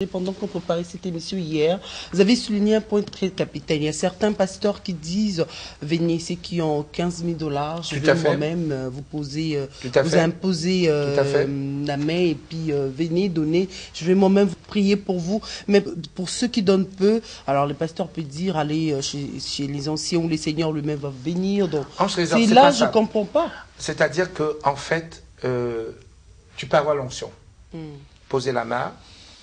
Pendant qu'on préparait cette émission hier, vous avez souligné un point très capital. Il y a certains pasteurs qui disent, venez, ceux qui ont 15 000 $, je vais moi-même vous poser, vous imposer la main et puis venez donner, je vais moi-même vous prier pour vous. Mais pour ceux qui donnent peu, alors le pasteur peut dire, allez chez les anciens ou les seigneurs lui-même va venir. Donc c'est là, je ne comprends pas. C'est-à-dire que en fait, tu peux avoir l'onction, poser la main,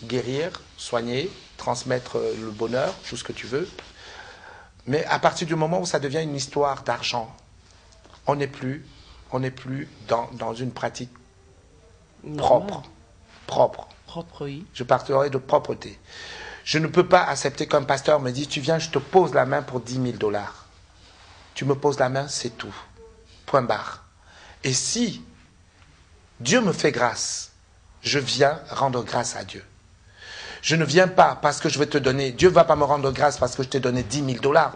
guérir, soigner, transmettre le bonheur, tout ce que tu veux. Mais à partir du moment où ça devient une histoire d'argent, on n'est plus dans une pratique propre. Propre, oui. Je parlerai de propreté. Je ne peux pas accepter qu'un pasteur me dise, tu viens, je te pose la main pour 10 000 $. Tu me poses la main, c'est tout. Point barre. Et si Dieu me fait grâce, je viens rendre grâce à Dieu. Je ne viens pas parce que je vais te donner. Dieu ne va pas me rendre grâce parce que je t'ai donné 10 000 $,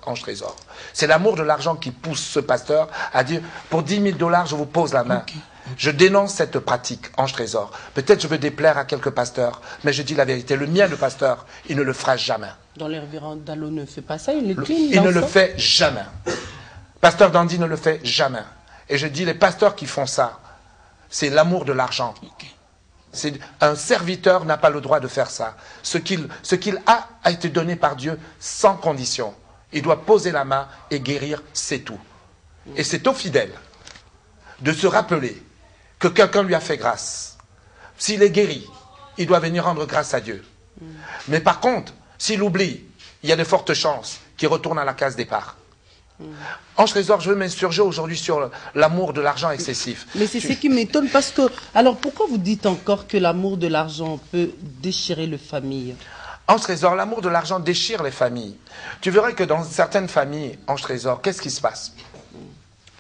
Ange Trésor. C'est l'amour de l'argent qui pousse ce pasteur à dire, pour 10 000 $, je vous pose la main. Okay. Je dénonce cette pratique, Ange Trésor. Peut-être je veux déplaire à quelques pasteurs, mais je dis la vérité. Le mien, le pasteur, il ne le fera jamais. Dans les révérends d'Allo ne fait pas ça, il ne le fait jamais. Pasteur Dandy ne le fait jamais. Et je dis, les pasteurs qui font ça, c'est l'amour de l'argent. Okay. Un serviteur n'a pas le droit de faire ça. Ce qu'il a été donné par Dieu sans condition. Il doit poser la main et guérir, c'est tout. Et c'est au fidèle de se rappeler que quelqu'un lui a fait grâce. S'il est guéri, il doit venir rendre grâce à Dieu. Mais par contre, s'il oublie, il y a de fortes chances qu'il retourne à la case départ. Ange Trésor, je veux m'insurger aujourd'hui sur l'amour de l'argent excessif. Mais c'est ce qui m'étonne parce que... Alors pourquoi vous dites encore que l'amour de l'argent peut déchirer les familles? Ange Trésor, l'amour de l'argent déchire les familles. Tu verrais que dans certaines familles, Ange Trésor, qu'est-ce qui se passe?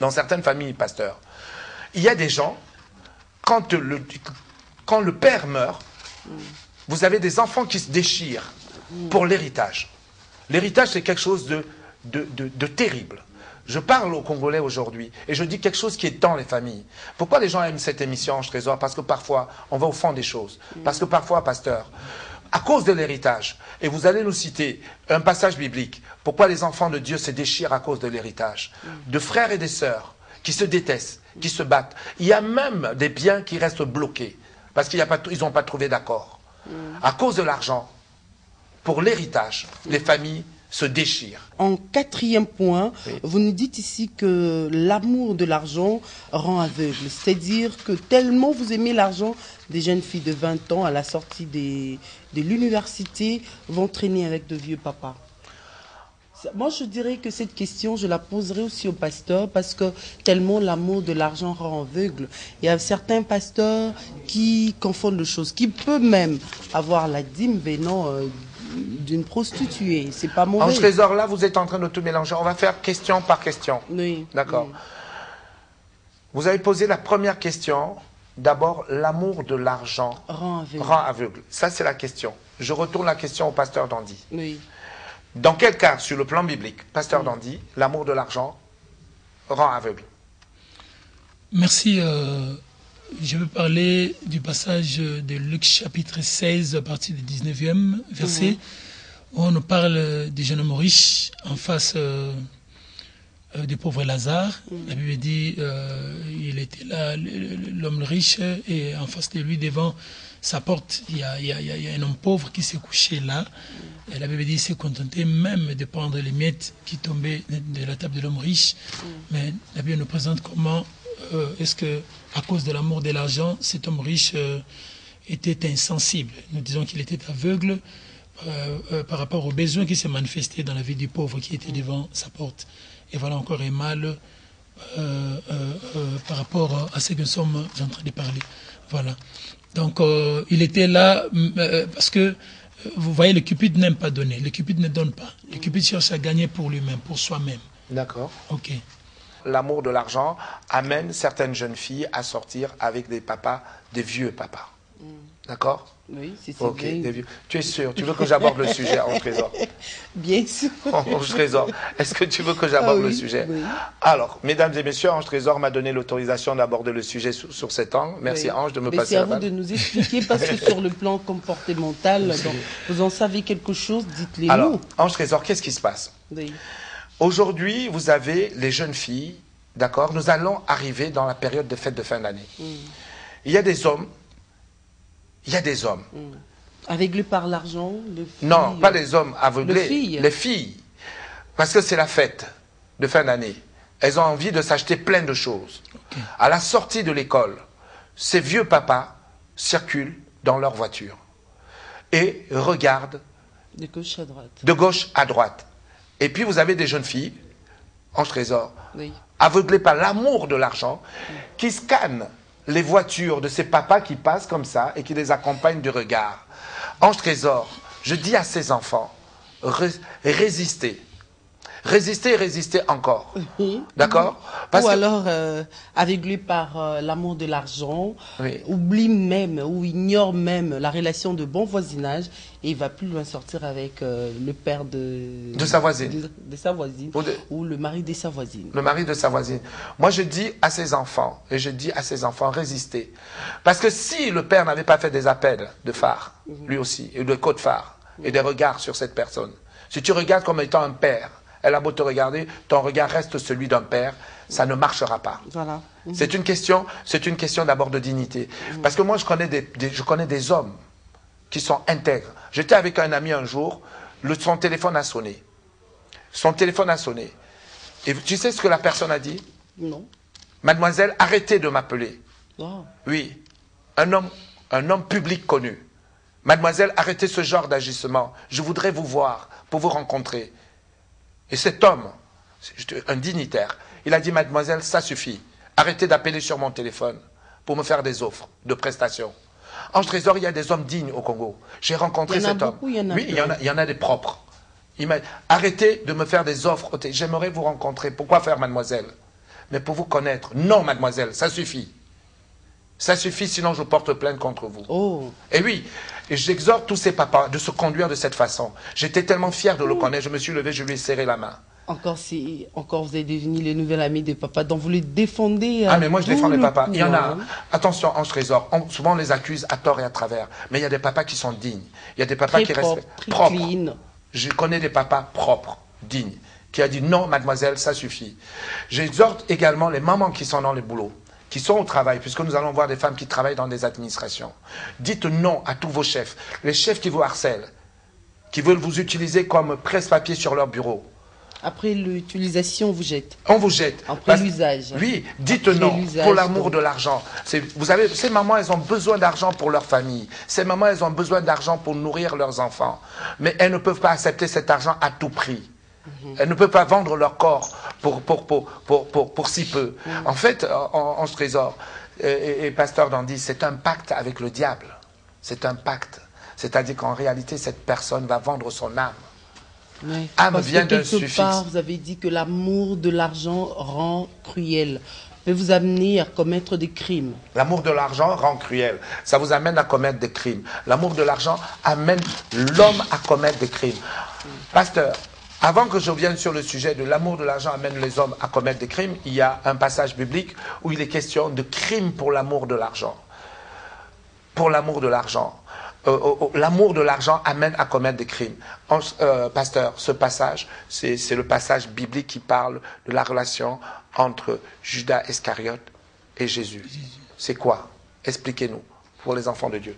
Dans certaines familles, pasteur, il y a des gens, quand le père meurt, vous avez des enfants qui se déchirent pour l'héritage. L'héritage, c'est quelque chose de terrible. Je parle aux Congolais aujourd'hui et je dis quelque chose qui est dans les familles. Pourquoi les gens aiment cette émission, Ange Trésor? Parce que parfois, on va au fond des choses. Parce que parfois, pasteur, à cause de l'héritage, et vous allez nous citer un passage biblique, pourquoi les enfants de Dieu se déchirent à cause de l'héritage, de frères et des sœurs qui se détestent, qui se battent. Il y a même des biens qui restent bloqués parce qu'ils n'ont pas trouvé d'accord. À cause de l'argent, pour l'héritage, les familles se déchirent. En quatrième point, vous nous dites ici que l'amour de l'argent rend aveugle. C'est-à-dire que tellement vous aimez l'argent, des jeunes filles de 20 ans à la sortie de l'université vont traîner avec de vieux papas. Moi, je dirais que cette question, je la poserai aussi au pasteur parce que tellement l'amour de l'argent rend aveugle. Il y a certains pasteurs qui confondent les choses, qui peuvent même avoir la dîme venant d'une prostituée. C'est pas mauvais. Ange Trésor, là, vous êtes en train de tout mélanger. On va faire question par question. Oui. D'accord. Oui. Vous avez posé la première question. D'abord, l'amour de l'argent rend aveugle. Ça, c'est la question. Je retourne la question au pasteur Dandy. Oui. Dans quel cas, sur le plan biblique, pasteur Dandy, l'amour de l'argent rend aveugle? Merci. Je veux parler du passage de Luc chapitre 16 à partir du 19e verset, où on nous parle du jeune homme riche en face du pauvre Lazare. La Bible dit il était là, l'homme riche, et en face de lui, devant sa porte, il y a un homme pauvre qui s'est couché là. Et la Bible dit qu'il s'est contenté même de prendre les miettes qui tombaient de la table de l'homme riche. Mais la Bible nous présente comment est-ce que, à cause de l'amour de l'argent, cet homme riche était insensible. Nous disons qu'il était aveugle par rapport aux besoins qui se manifestaient dans la vie du pauvre qui était devant sa porte. Et voilà encore un mal par rapport à ce que nous sommes en train de parler. Voilà. Donc, il était là parce que, vous voyez, le Cupide n'aime pas donner. Le Cupide ne donne pas. Le Cupide cherche à gagner pour lui-même, pour soi-même. D'accord. Ok. L'amour de l'argent amène certaines jeunes filles à sortir avec des papas, des vieux papas. D'accord? Oui, si c'est Ok, bien. des vieux. Tu es sûr? Tu veux que j'aborde le sujet, Ange Trésor? Bien sûr. Ange Trésor, est-ce que tu veux que j'aborde le sujet? Oui. Alors, mesdames et messieurs, Ange Trésor m'a donné l'autorisation d'aborder le sujet sur cet angle. Merci, Ange, de me passer la balle. C'est à vous de nous expliquer, parce que sur le plan comportemental, vous en savez quelque chose, dites-les-nous. Alors, Ange Trésor, qu'est-ce qui se passe? Oui. Aujourd'hui, vous avez les jeunes filles, d'accord? Nous allons arriver dans la période de fête de fin d'année. Il y a des hommes. Aveuglés par l'argent, les filles, Non, pas les hommes aveuglés, filles. les filles. Parce que c'est la fête de fin d'année. Elles ont envie de s'acheter plein de choses. Okay. À la sortie de l'école, ces vieux papas circulent dans leur voiture et regardent de gauche à droite. De gauche à droite. Et puis vous avez des jeunes filles, Ange Trésor, oui. aveuglées par l'amour de l'argent, qui scannent les voitures de ces papas qui passent comme ça et qui les accompagnent du regard. Ange Trésor, je dis à ces enfants, résistez. Résistez et résistez encore. D'accord? Ou alors, aveuglé par l'amour de l'argent, oublie même ou ignore même la relation de bon voisinage et il va plus loin sortir avec le père de sa voisine. De sa voisine. Ou le mari de sa voisine. Le mari de sa voisine. Moi, je dis à ces enfants, résistez. Parce que si le père n'avait pas fait des appels de phare, lui aussi, et de code phare, et des regards sur cette personne, si tu regardes comme étant un père, elle a beau te regarder, ton regard reste celui d'un père, ça ne marchera pas. Voilà. C'est une question d'abord de dignité. Parce que moi, je connais des hommes qui sont intègres. J'étais avec un ami un jour, son téléphone a sonné. Son téléphone a sonné. Et tu sais ce que la personne a dit? Non. Mademoiselle, arrêtez de m'appeler. Oh. Oui. Un homme public connu. Mademoiselle, arrêtez ce genre d'agissement. Je voudrais vous voir, pour vous rencontrer. Et cet homme, un dignitaire, il a dit, mademoiselle, ça suffit. Arrêtez d'appeler sur mon téléphone pour me faire des offres de prestations. Ange Trésor, il y a des hommes dignes au Congo. J'ai rencontré cet homme. Oui, il y en a des propres. Arrêtez de me faire des offres. J'aimerais vous rencontrer. Pourquoi faire, mademoiselle? Mais pour vous connaître. Non, mademoiselle, ça suffit. Ça suffit, sinon je porte plainte contre vous. Oh. Et oui, et j'exhorte tous ces papas de se conduire de cette façon. J'étais tellement fier de le connaître, je me suis levé, je lui ai serré la main. Encore vous êtes devenu les nouvelles amies des papas, donc vous les défendez. Ah mais moi je défends les papas. Il y en a, attention, Ange Trésor, souvent on les accuse à tort et à travers. Mais il y a des papas qui sont dignes. Il y a des papas qui restent propres. Clean. Je connais des papas propres, dignes, qui a dit non mademoiselle, ça suffit. J'exhorte également les mamans qui sont dans les boulots, qui sont au travail, puisque nous allons voir des femmes qui travaillent dans des administrations. Dites non à tous vos chefs. Les chefs qui vous harcèlent, qui veulent vous utiliser comme presse-papier sur leur bureau. Après l'utilisation, on vous jette. On vous jette. Après l'usage. Oui, dites non pour l'amour de l'argent. Vous savez, ces mamans, elles ont besoin d'argent pour leur famille. Ces mamans, elles ont besoin d'argent pour nourrir leurs enfants. Mais elles ne peuvent pas accepter cet argent à tout prix. Elles ne peuvent pas vendre leur corps pour si peu. En fait, Ange Trésor et Pasteur Dandy, c'est un pacte avec le diable. C'est un pacte. C'est-à-dire qu'en réalité, cette personne va vendre son âme. Oui, âme vient d'un suffixe. Vous avez dit que l'amour de l'argent rend cruel, peut vous amener à commettre des crimes. L'amour de l'argent rend cruel. Ça vous amène à commettre des crimes. L'amour de l'argent amène l'homme à commettre des crimes. Pasteur, avant que je vienne sur le sujet de l'amour de l'argent amène les hommes à commettre des crimes, il y a un passage biblique où il est question de crimes pour l'amour de l'argent. Pour l'amour de l'argent. L'amour de l'argent amène à commettre des crimes. Pasteur, ce passage, c'est le passage biblique qui parle de la relation entre Judas Iscariote et Jésus. C'est quoi? Expliquez-nous, pour les enfants de Dieu.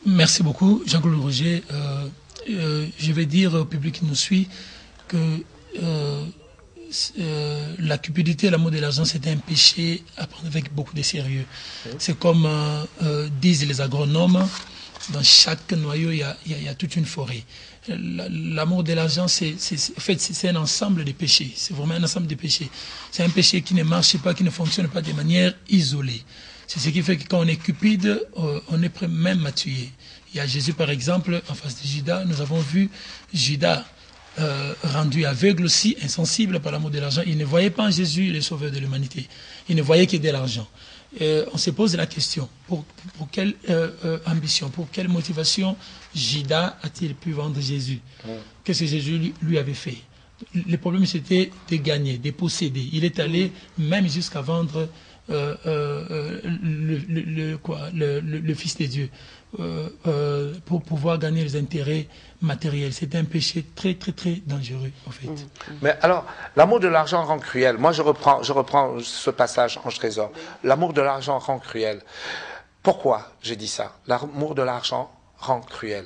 Merci beaucoup, Jean-Claude Roger. Je vais dire au public qui nous suit que la cupidité et l'amour de l'argent, c'est un péché à prendre avec beaucoup de sérieux. Oui. C'est comme disent les agronomes, dans chaque noyau, il y a toute une forêt. L'amour de l'argent, c'est un ensemble de péchés. C'est vraiment un ensemble de péchés. C'est un péché qui ne marche pas, qui ne fonctionne pas de manière isolée. C'est ce qui fait que quand on est cupide, on est prêt même à tuer. Il y a Jésus, par exemple, en face de Judas. Nous avons vu Judas rendu aveugle aussi, insensible par l'amour de l'argent. Il ne voyait pas en Jésus le sauveur de l'humanité. Il ne voyait que de l'argent. on se pose la question, pour quelle ambition, pour quelle motivation Judas a-t-il pu vendre Jésus? Qu'est-ce que Jésus lui avait fait? Le problème, c'était de gagner, de posséder. Il est allé même jusqu'à vendre le Fils de Dieu pour pouvoir gagner les intérêts matériels. C'est un péché très, très, très dangereux, en fait. Mais alors, l'amour de l'argent rend cruel. Moi, je reprends ce passage, Ange Trésor. L'amour de l'argent rend cruel. Pourquoi j'ai dit ça? L'amour de l'argent rend cruel.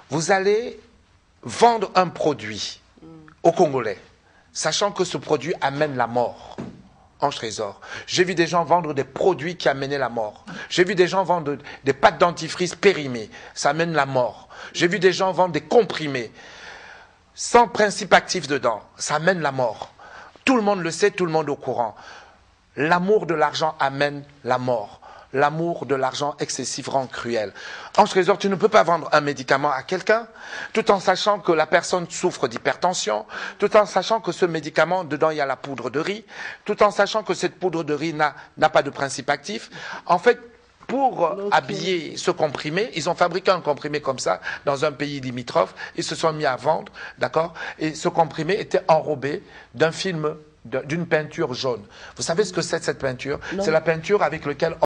Vous allez vendre un produit aux Congolais, sachant que ce produit amène la mort. Ange Trésor. J'ai vu des gens vendre des produits qui amenaient la mort. J'ai vu des gens vendre des pâtes dentifrice périmées. Ça amène la mort. J'ai vu des gens vendre des comprimés sans principe actif dedans. Ça amène la mort. Tout le monde le sait, tout le monde est au courant. L'amour de l'argent amène la mort. L'amour de l'argent excessif rend cruel. Ange Trésor, tu ne peux pas vendre un médicament à quelqu'un tout en sachant que la personne souffre d'hypertension, tout en sachant que ce médicament, dedans il y a la poudre de riz, tout en sachant que cette poudre de riz n'a pas de principe actif. En fait, pour habiller ce comprimé, ils ont fabriqué un comprimé comme ça dans un pays limitrophe, ils se sont mis à vendre, d'accord? Et ce comprimé était enrobé d'un film, d'une peinture jaune. Vous savez ce que c'est cette peinture? C'est la peinture avec laquelle